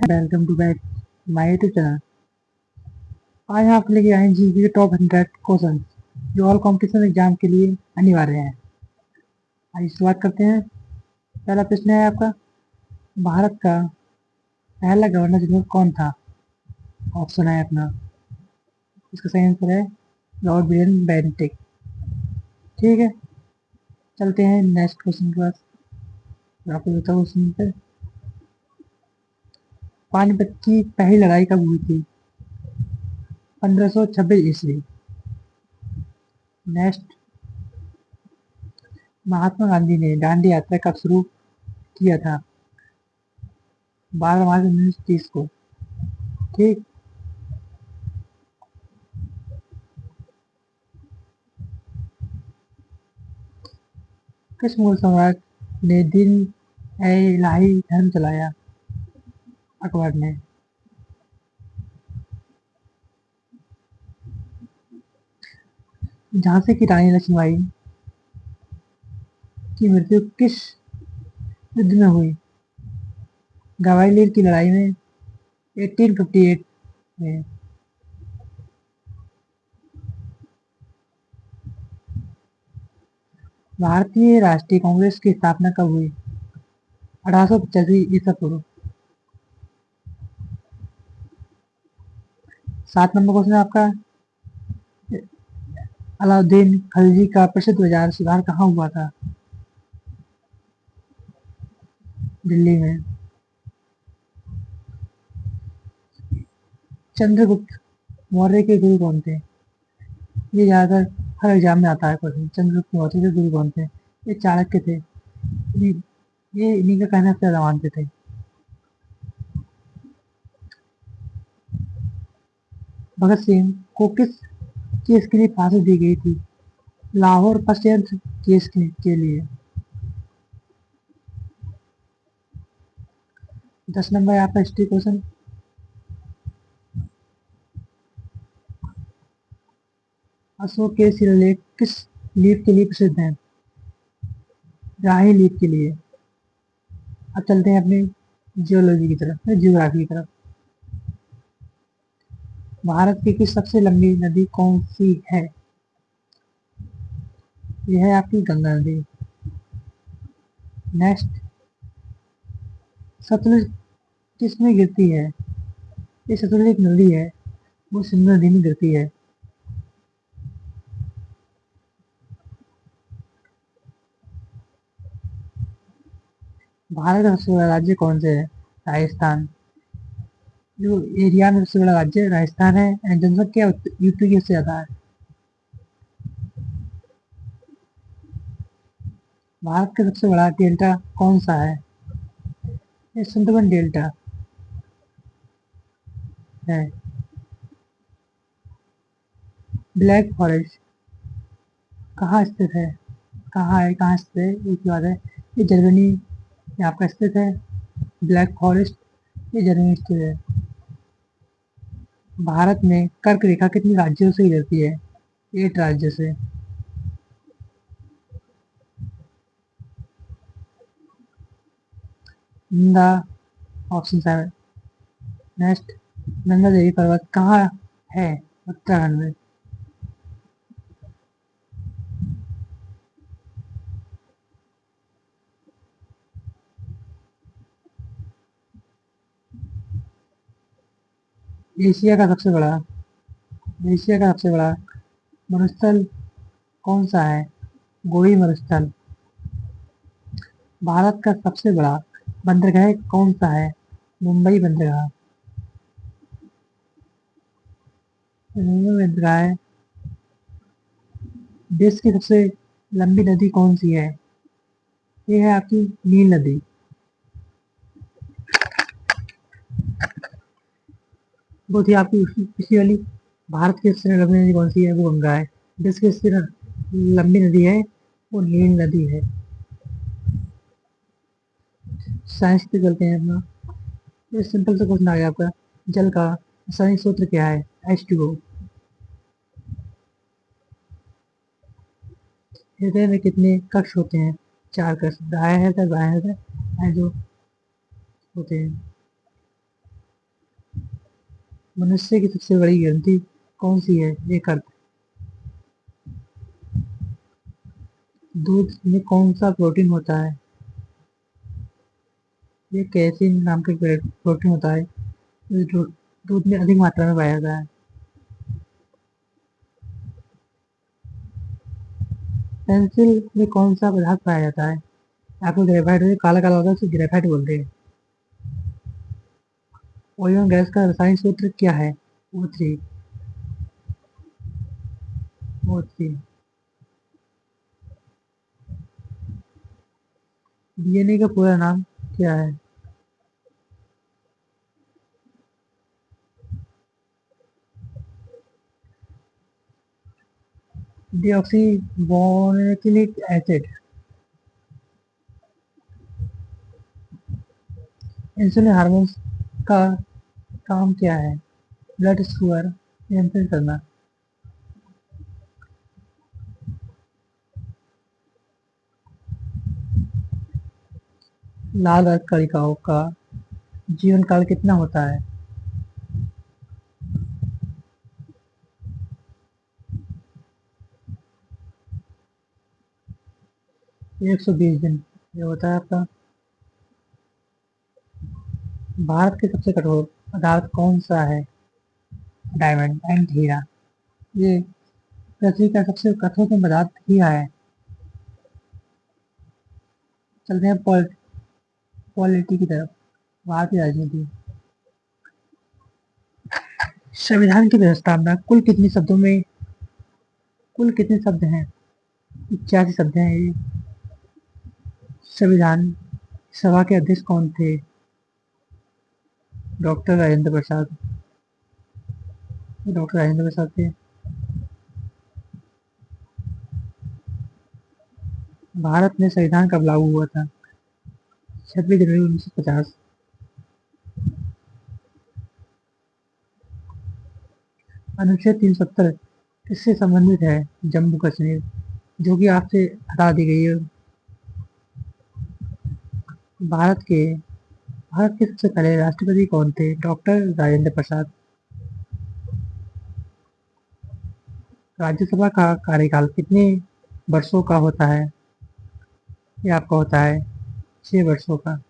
Welcome to back my YouTube channel. आज आप लेके आए जीके के टॉप 100 क्वेश्चन जो ऑल कॉम्पिटिशन एग्जाम के लिए अनिवार्य हैं। आइए शुरुआत करते हैं। पहला प्रश्न है आपका, भारत का पहला गवर्नर जनरल कौन था? ऑप्शन है अपना, इसका सही आंसर है लॉर्ड विलियम बेंटिक। ठीक है, चलते हैं नेक्स्ट क्वेश्चन के पास। आपको बताओ क्वेश्चन पे, पानीपत की पहली लड़ाई कब हुई थी? 1526 ईस्वी। नेक्स्ट, महात्मा गांधी ने दांडी यात्रा कब शुरू किया था? 12 मार्च 1930 को। ठीक, किस मुगल सम्राट ने दिन ए इलाही धर्म चलाया? अकबर ने। झांसी की रानी लक्ष्मीबाई की मृत्यु किस युद्ध में हुई? ग्वालियर की लड़ाई में 1858 में। भारतीय राष्ट्रीय कांग्रेस की स्थापना कब हुई? 1885 ईसा पूर्व। 7 नंबर क्वेश्चन आपका, अलाउद्दीन खिलजी का प्रसिद्ध बाजार सुधार कहाँ हुआ था? दिल्ली में। चंद्रगुप्त मौर्य के गुरु कौन थे? ये ज्यादातर हर एग्जाम में आता है क्वेश्चन। चंद्रगुप्त मौर्य के गुरु कौन थे? ये चाणक्य थे। ये इन्हीं का कहना से ज्यादा मानते थे। भगत सिंह को किस केस के लिए फांसी दी गई थी? लाहौर फर्स्ट केस के लिए। 10 नंबर आपका हिस्ट्री क्वेश्चन, अशोक के शिलालेख किस लीफ के लिए प्रसिद्ध है? राही लीफ के लिए। अब चलते हैं अपनी जियोलॉजी की तरफ, जियोग्राफी की तरफ। भारत की किस सबसे लंबी नदी कौन सी है? यह है आपकी गंगा नदी। नेक्स्ट, सतलुज किसमें गिरती है? ये सतलुज एक नदी है, वो सिंधु नदी में गिरती है। भारत का सबसे बड़ा राज्य कौन से है? राजस्थान। जो एरिया में सबसे बड़ा राज्य राजस्थान है, एंड जनसंख्या यूपी की सबसे ज्यादा है। भारत का सबसे बड़ा डेल्टा कौन सा है? ये सुंदरबन डेल्टा है। ब्लैक फॉरेस्ट कहाँ स्थित है? कहाँ है, कहाँ स्थित है, एक बात है। ये जर्मनी में आपका स्थित है। ब्लैक फॉरेस्ट ये जर्मनी स्थित है। भारत में कर्क रेखा कितनी राज्यों से गुजरती है? 8 राज्य से। नंदा, ऑप्शन 7। नेक्स्ट, नंदा देवी पर्वत कहाँ है? उत्तराखंड में। एशिया का सबसे बड़ा एशिया का सबसे बड़ा मरुस्थल कौन सा है? गोबी मरुस्थल। भारत का सबसे बड़ा बंदरगाह कौन सा है? मुंबई बंदरगाह। मुंबई बंदरगाह। देश की सबसे लंबी नदी कौन सी है? ये है आपकी नील नदी। बहुत ही आपकी पिछली वाली, भारत की सबसे लंबी नदी कौन सी है? वो गंगा है। देश की सबसे लंबी नदी है वो नील नदी है। साइंस पे चलते हैं अपना। ये सिंपल सा क्वेश्चन आ गया आपका, जल का रासायनिक सूत्र क्या है? H2O। हृदय में कितने कक्ष होते हैं? 4 कक्ष, दायां हृदय बायां हृदय जो होते हैं। मनुष्य की सबसे बड़ी ग्रंथि कौन सी है? एक अर्थ। दूध में कौन सा प्रोटीन होता है? ये कैसीन नाम का प्रोटीन होता है जो दूध में अधिक मात्रा में पाया जाता है। पेंसिल में कौन सा पदार्थ पाया जाता है? आपको ग्रेफाइट काला काला होता है उसे ग्रेफाइट बोलते हैं। ओजोन गैस का रासायनिक सूत्र क्या है? O3। O3। डीएनए का पूरा नाम क्या है? Deoxyribonucleic acid. Insulin hormone का काम क्या है? ब्लड शुगर नियंत्रित करना। लाल रक्त कणिकाओं का जीवन काल कितना होता है? 120 दिन। ये होता है आपका। भारत के सबसे कठोर पदार्थ कौन सा है? डायमंड एंड हीरा। ये पृथ्वी का सबसे कठोर पदार्थ हीरा है। चलते हैं पॉलिटी की तरफ। भारतीय राजनीति। संविधान की प्रस्तावना कुल कितने शब्द हैं? 81 शब्द हैं ये। संविधान सभा के अध्यक्ष कौन थे? डॉक्टर राजेंद्र प्रसाद। डॉक्टर राजेंद्र प्रसाद थे। भारत में संविधान कब लागू हुआ था? 26 जनवरी 1950। अनुच्छेद 370 किससे संबंधित है? जम्मू कश्मीर, जो कि आपसे हटा दी गई है। भारत के भारत के सबसे पहले राष्ट्रपति कौन थे? डॉक्टर राजेंद्र प्रसाद। राज्यसभा का कार्यकाल कितने वर्षों का होता है? ये आपका होता है 6 वर्षों का।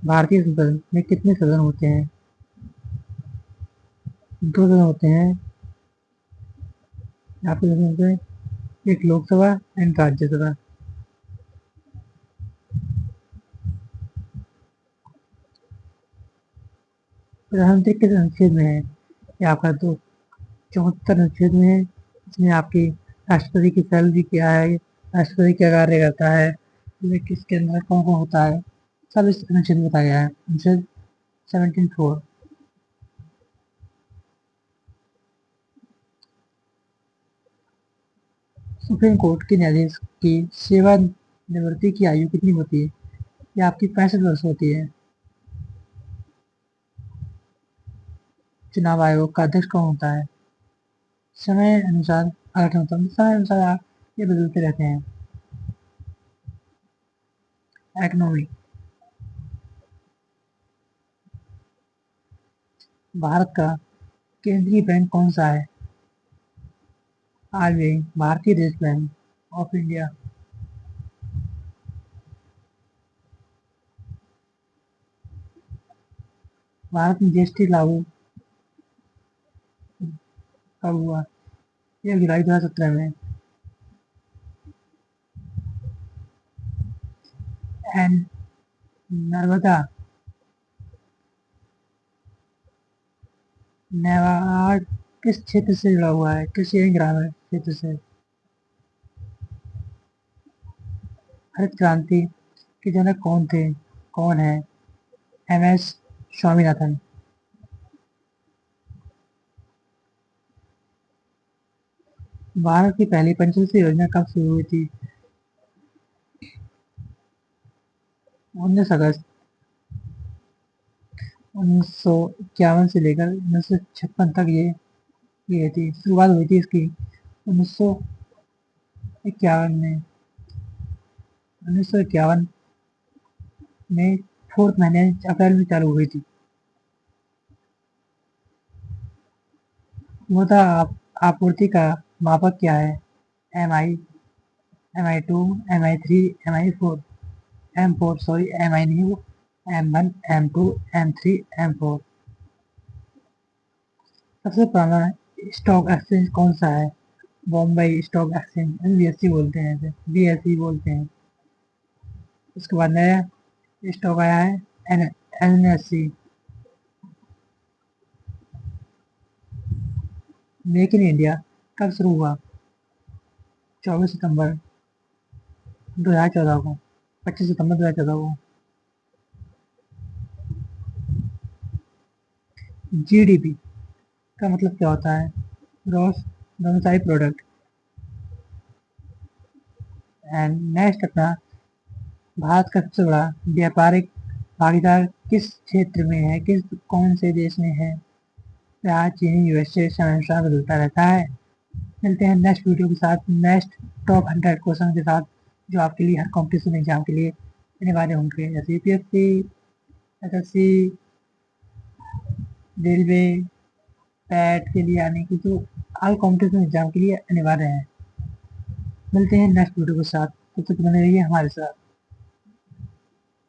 भारतीय संसद में कितने सदन होते हैं? 2 सदन होते हैं। आपके सदन होते हैं, एक लोकसभा एंड राज्यसभा। प्रधानमंत्री किस अनुच्छेद में है? ये आपका 74 अनुच्छेद में है। इसमें आपकी राष्ट्रपति की सैलरी क्या है, राष्ट्रपति क्या कार्य करता है, ये किसके अंदर कौन कौन होता है, सब इस अनुच्छेद में बताया गया है। अनुच्छेद 17(4). सुप्रीम कोर्ट के न्यायाधीश की सेवानिवृत्ति की आयु कितनी होती है? ये आपकी 65 वर्ष होती है। चुनाव आयोग का अध्यक्ष कौन होता है? समय अनुसार गठन होता है, समय अनुसार ये बदलते रहते हैं। इकोनॉमी। भारत का केंद्रीय बैंक कौन सा है? आरबीआई, भारतीय reserve bank of India. Bharat में जीएसटी लागू कब हुआ? 1 जुलाई 2017 में। एंड नर्मदा नेवाड़ किस क्षेत्र से जुड़ा हुआ है? कृषि एवं ग्रामीण क्षेत्र से। हरित क्रांति के जनक कौन थे? कौन है? एमएस स्वामीनाथन। भारत की पहली पंचवर्षीय योजना कब शुरू हुई थी? 19 अगस्त 1951 से लेकर 1956 तक ये थी, शुरुआत हुई थी इसकी 1951 में। 1951 में 4th महीने अप्रैल में चालू हुई थी। वो था आपूर्ति का मापक क्या है? MI, MI2, MI3, MI4, M4 sorry MI नहीं वो M1, M2, M3, M4। सबसे पुराना स्टॉक एक्सचेंज कौन सा है? बॉम्बे स्टॉक एक्सचेंज, BSE बोलते हैं इसे, BSE बोलते हैं। उसके बाद नया स्टॉक आया है NSE। मेक इन इंडिया कब शुरू हुआ? 24 सितंबर 2014 को, 25 सितंबर 2014 को। GDP का मतलब क्या होता है? Gross domicile product. And next अपना, भारत का सबसे बड़ा व्यापारिक भागीदार किस क्षेत्र में है, कौन से देश में है? यहाँ चीन, USA समय अनुसार बदलता रहता है। मिलते हैं नेक्स्ट वीडियो के साथ, नेक्स्ट टॉप 100 क्वेश्चन के साथ, जो आपके लिए हर कॉम्पिटिशन एग्जाम के लिए अनिवार्य होंगे, जैसे UPSC, SSC, रेलवे, पैट के लिए आने की, जो हर कॉम्पिटिशन एग्जाम के लिए अनिवार्य है। मिलते हैं नेक्स्ट वीडियो के साथ, तब तक बने रहिए हमारे साथ।